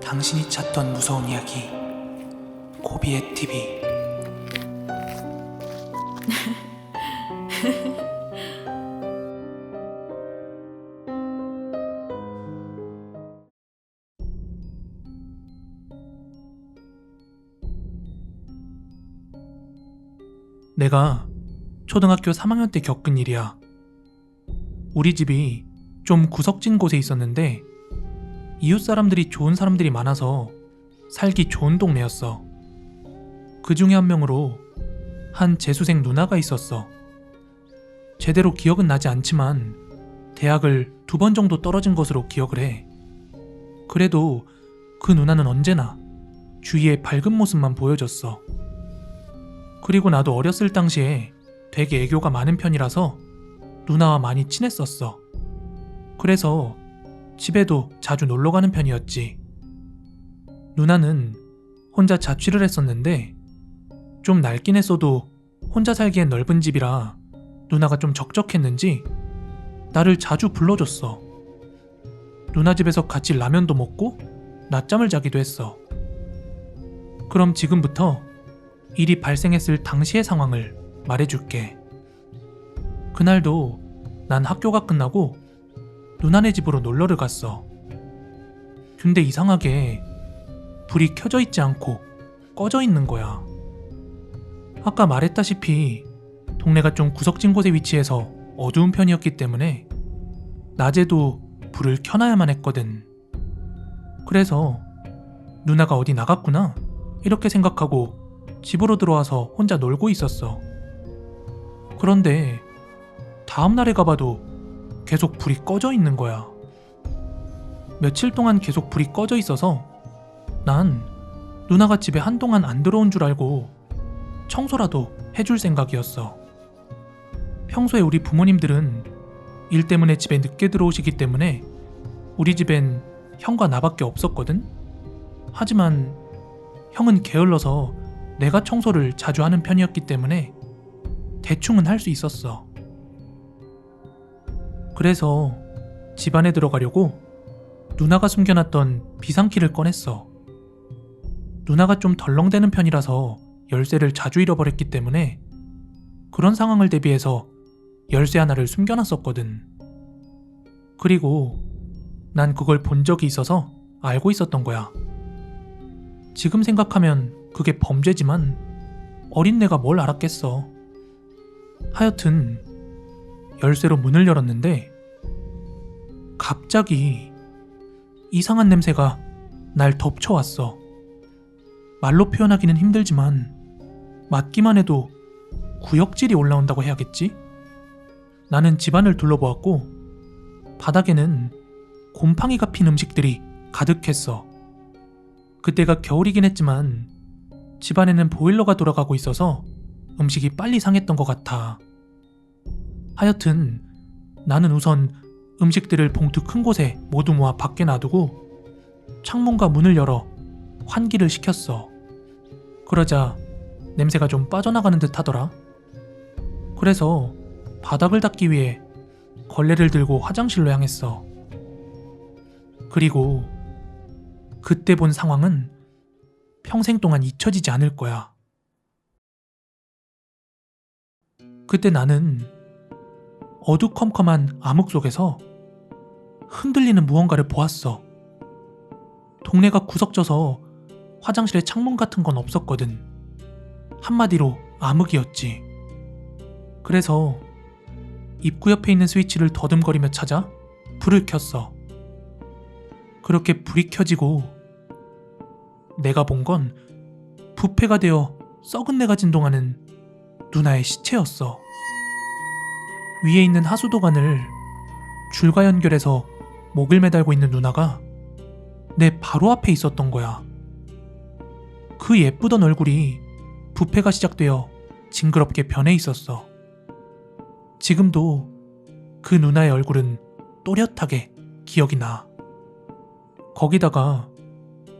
당신이 찾던 무서운 이야기 고비의 TV. 내가 초등학교 3학년 때 겪은 일이야. 우리 집이 좀 구석진 곳에 있었는데 이웃 사람들이 좋은 사람들이 많아서 살기 좋은 동네였어. 그 중에 한 명으로 한 재수생 누나가 있었어. 제대로 기억은 나지 않지만 대학을 2번 정도 떨어진 것으로 기억을 해. 그래도 그 누나는 언제나 주위에 밝은 모습만 보여줬어. 그리고 나도 어렸을 당시에 되게 애교가 많은 편이라서 누나와 많이 친했었어. 그래서 집에도 자주 놀러가는 편이었지. 누나는 혼자 자취를 했었는데 좀 낡긴 했어도 혼자 살기엔 넓은 집이라 누나가 좀 적적했는지 나를 자주 불러줬어. 누나 집에서 같이 라면도 먹고 낮잠을 자기도 했어. 그럼 지금부터 일이 발생했을 당시의 상황을 말해줄게. 그날도 난 학교가 끝나고 누나네 집으로 놀러를 갔어. 근데 이상하게 불이 켜져 있지 않고 꺼져 있는 거야. 아까 말했다시피 동네가 좀 구석진 곳에 위치해서 어두운 편이었기 때문에 낮에도 불을 켜놔야만 했거든. 그래서 누나가 어디 나갔구나 이렇게 생각하고 집으로 들어와서 혼자 놀고 있었어. 그런데 다음날에 가봐도 계속 불이 꺼져 있는 거야. 며칠 동안 계속 불이 꺼져 있어서 난 누나가 집에 한동안 안 들어온 줄 알고 청소라도 해줄 생각이었어. 평소에 우리 부모님들은 일 때문에 집에 늦게 들어오시기 때문에 우리 집엔 형과 나밖에 없었거든? 하지만 형은 게을러서 내가 청소를 자주 하는 편이었기 때문에 대충은 할 수 있었어. 그래서 집 안에 들어가려고 누나가 숨겨놨던 비상키를 꺼냈어. 누나가 좀 덜렁대는 편이라서 열쇠를 자주 잃어버렸기 때문에 그런 상황을 대비해서 열쇠 하나를 숨겨놨었거든. 그리고 난 그걸 본 적이 있어서 알고 있었던 거야. 지금 생각하면 그게 범죄지만 어린 내가 뭘 알았겠어. 하여튼 열쇠로 문을 열었는데 갑자기 이상한 냄새가 날 덮쳐왔어. 말로 표현하기는 힘들지만 맡기만 해도 구역질이 올라온다고 해야겠지? 나는 집안을 둘러보았고 바닥에는 곰팡이가 핀 음식들이 가득했어. 그때가 겨울이긴 했지만 집안에는 보일러가 돌아가고 있어서 음식이 빨리 상했던 것 같아. 하여튼 나는 우선 음식들을 봉투 큰 곳에 모두 모아 밖에 놔두고 창문과 문을 열어 환기를 시켰어. 그러자 냄새가 좀 빠져나가는 듯 하더라. 그래서 바닥을 닦기 위해 걸레를 들고 화장실로 향했어. 그리고 그때 본 상황은 평생 동안 잊혀지지 않을 거야. 그때 나는 어두컴컴한 암흑 속에서 흔들리는 무언가를 보았어. 동네가 구석져서 화장실에 창문 같은 건 없었거든. 한마디로 암흑이었지. 그래서 입구 옆에 있는 스위치를 더듬거리며 찾아 불을 켰어. 그렇게 불이 켜지고 내가 본 건 부패가 되어 썩은 내가 진동하는 누나의 시체였어. 위에 있는 하수도관을 줄과 연결해서 목을 매달고 있는 누나가 내 바로 앞에 있었던 거야. 그 예쁘던 얼굴이 부패가 시작되어 징그럽게 변해 있었어. 지금도 그 누나의 얼굴은 또렷하게 기억이 나. 거기다가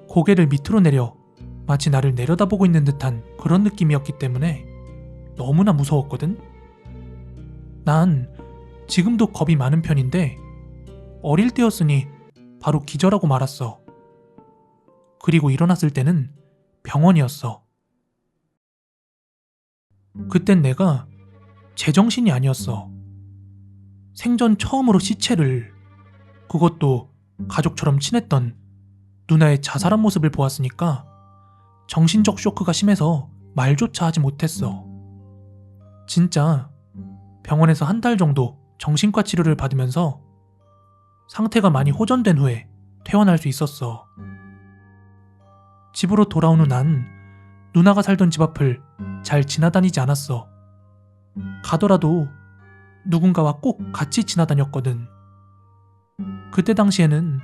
고개를 밑으로 내려 마치 나를 내려다보고 있는 듯한 그런 느낌이었기 때문에 너무나 무서웠거든. 난 지금도 겁이 많은 편인데 어릴 때였으니 바로 기절하고 말았어. 그리고 일어났을 때는 병원이었어. 그땐 내가 제정신이 아니었어. 생전 처음으로 시체를, 그것도 가족처럼 친했던 누나의 자살한 모습을 보았으니까 정신적 쇼크가 심해서 말조차 하지 못했어. 진짜 병원에서 한 달 정도 정신과 치료를 받으면서 상태가 많이 호전된 후에 퇴원할 수 있었어. 집으로 돌아온 후 난 누나가 살던 집 앞을 잘 지나다니지 않았어. 가더라도 누군가와 꼭 같이 지나다녔거든. 그때 당시에는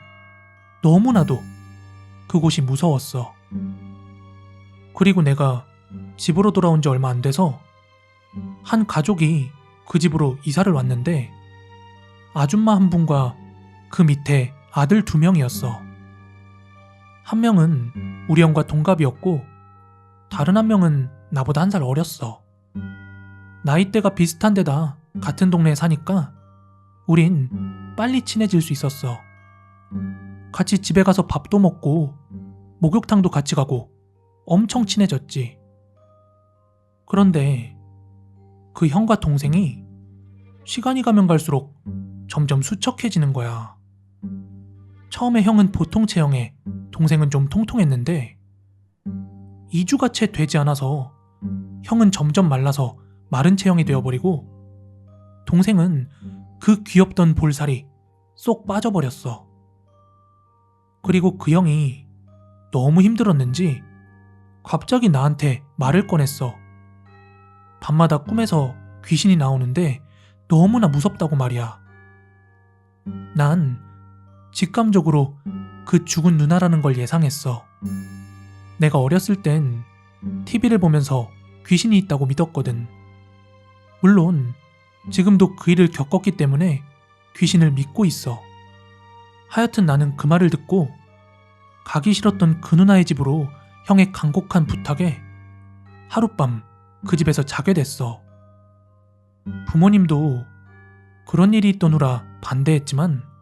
너무나도 그곳이 무서웠어. 그리고 내가 집으로 돌아온 지 얼마 안 돼서 한 가족이 그 집으로 이사를 왔는데 아줌마 한 분과 그 밑에 아들 2명이었어. 한 명은 우리 형과 동갑이었고 다른 한 명은 나보다 1살 어렸어. 나이대가 비슷한 데다 같은 동네에 사니까 우린 빨리 친해질 수 있었어. 같이 집에 가서 밥도 먹고 목욕탕도 같이 가고 엄청 친해졌지. 그런데 그 형과 동생이 시간이 가면 갈수록 점점 수척해지는 거야. 처음에 형은 보통 체형에 동생은 좀 통통했는데 2주가 채 되지 않아서 형은 점점 말라서 마른 체형이 되어버리고 동생은 그 귀엽던 볼살이 쏙 빠져버렸어. 그리고 그 형이 너무 힘들었는지 갑자기 나한테 말을 꺼냈어. 밤마다 꿈에서 귀신이 나오는데 너무나 무섭다고 말이야. 난 직감적으로 그 죽은 누나라는 걸 예상했어. 내가 어렸을 땐 TV를 보면서 귀신이 있다고 믿었거든. 물론 지금도 그 일을 겪었기 때문에 귀신을 믿고 있어. 하여튼 나는 그 말을 듣고 가기 싫었던 그 누나의 집으로 형의 간곡한 부탁에 하룻밤 그 집에서 자게 됐어. 부모님도 그런 일이 있던 후라 반대했지만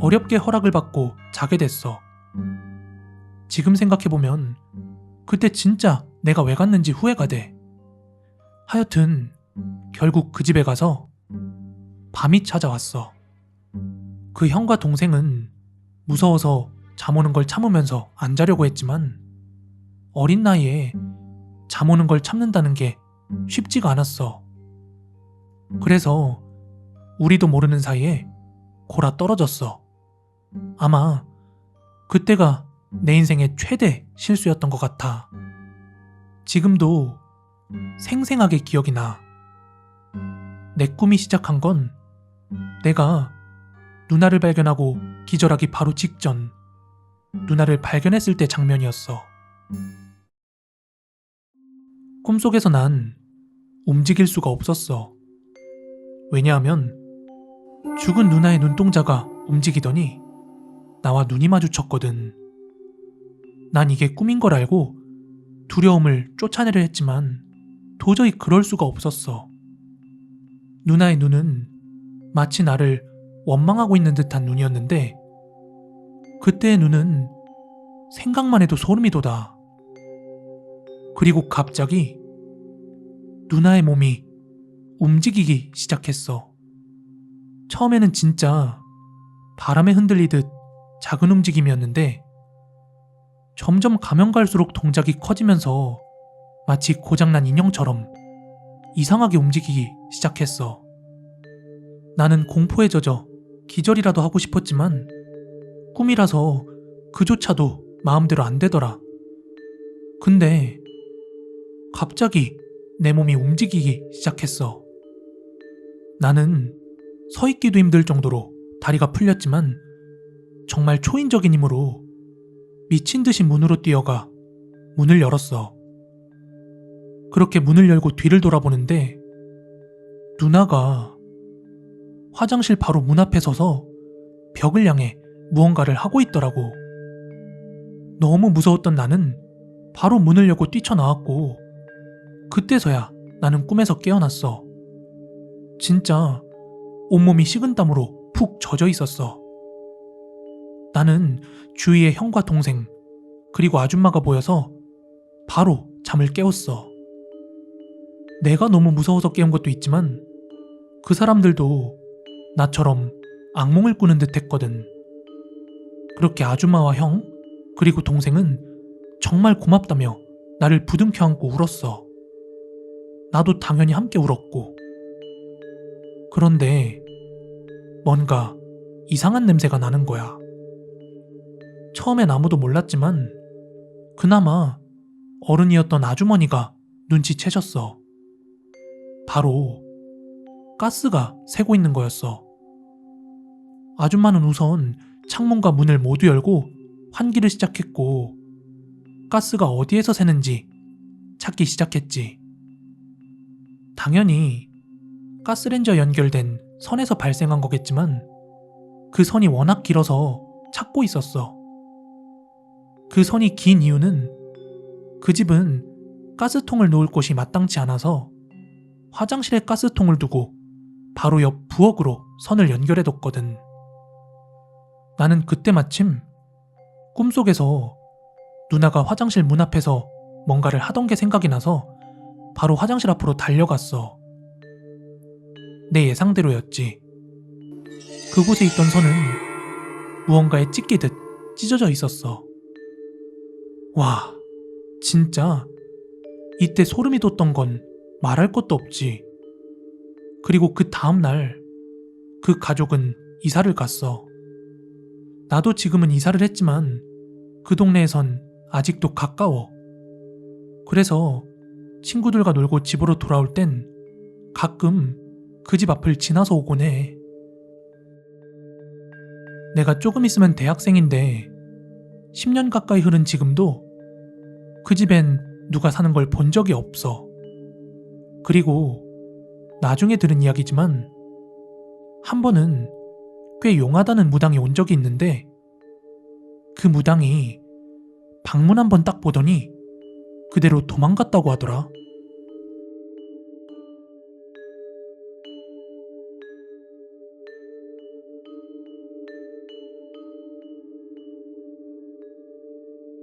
어렵게 허락을 받고 자게 됐어. 지금 생각해보면 그때 진짜 내가 왜 갔는지 후회가 돼. 하여튼 결국 그 집에 가서 밤이 찾아왔어. 그 형과 동생은 무서워서 잠 오는 걸 참으면서 안 자려고 했지만 어린 나이에 잠 오는 걸 참는다는 게 쉽지가 않았어. 그래서 우리도 모르는 사이에 골아 떨어졌어. 아마 그때가 내 인생의 최대 실수였던 것 같아. 지금도 생생하게 기억이 나. 내 꿈이 시작한 건 내가 누나를 발견하고 기절하기 바로 직전 누나를 발견했을 때 장면이었어. 꿈속에서 난 움직일 수가 없었어. 왜냐하면 죽은 누나의 눈동자가 움직이더니 나와 눈이 마주쳤거든. 난 이게 꿈인 걸 알고 두려움을 쫓아내려 했지만 도저히 그럴 수가 없었어. 누나의 눈은 마치 나를 원망하고 있는 듯한 눈이었는데 그때의 눈은 생각만 해도 소름이 돋아. 그리고 갑자기 누나의 몸이 움직이기 시작했어. 처음에는 진짜 바람에 흔들리듯 작은 움직임이었는데 점점 가면 갈수록 동작이 커지면서 마치 고장난 인형처럼 이상하게 움직이기 시작했어. 나는 공포에 젖어 기절이라도 하고 싶었지만 꿈이라서 그조차도 마음대로 안 되더라. 근데 갑자기 내 몸이 움직이기 시작했어. 나는 서 있기도 힘들 정도로 다리가 풀렸지만 정말 초인적인 힘으로 미친 듯이 문으로 뛰어가 문을 열었어. 그렇게 문을 열고 뒤를 돌아보는데 누나가 화장실 바로 문 앞에 서서 벽을 향해 무언가를 하고 있더라고. 너무 무서웠던 나는 바로 문을 열고 뛰쳐나왔고 그때서야 나는 꿈에서 깨어났어. 진짜 온몸이 식은땀으로 푹 젖어 있었어. 나는 주위의 형과 동생 그리고 아줌마가 보여서 바로 잠을 깨웠어. 내가 너무 무서워서 깨운 것도 있지만 그 사람들도 나처럼 악몽을 꾸는 듯 했거든. 그렇게 아줌마와 형, 그리고 동생은 정말 고맙다며 나를 부둥켜 안고 울었어. 나도 당연히 함께 울었고. 그런데 뭔가 이상한 냄새가 나는 거야. 처음엔 아무도 몰랐지만 그나마 어른이었던 아주머니가 눈치채셨어. 바로 가스가 새고 있는 거였어. 아줌마는 우선 창문과 문을 모두 열고 환기를 시작했고 가스가 어디에서 새는지 찾기 시작했지. 당연히 가스렌지와 연결된 선에서 발생한 거겠지만 그 선이 워낙 길어서 찾고 있었어. 그 선이 긴 이유는 그 집은 가스통을 놓을 곳이 마땅치 않아서 화장실에 가스통을 두고 바로 옆 부엌으로 선을 연결해뒀거든. 나는 그때 마침 꿈속에서 누나가 화장실 문 앞에서 뭔가를 하던 게 생각이 나서 바로 화장실 앞으로 달려갔어. 내 예상대로였지. 그곳에 있던 선은 무언가에 찢기듯 찢어져 있었어. 와, 진짜 이때 소름이 돋던 건 말할 것도 없지. 그리고 그 다음날 그 가족은 이사를 갔어. 나도 지금은 이사를 했지만 그 동네에선 아직도 가까워. 그래서 친구들과 놀고 집으로 돌아올 땐 가끔 그 집 앞을 지나서 오곤 해. 내가 조금 있으면 대학생인데 10년 가까이 흐른 지금도 그 집엔 누가 사는 걸 본 적이 없어. 그리고 나중에 들은 이야기지만 한 번은 꽤 용하다는 무당이 온 적이 있는데 그 무당이 방문 한 번 딱 보더니 그대로 도망갔다고 하더라.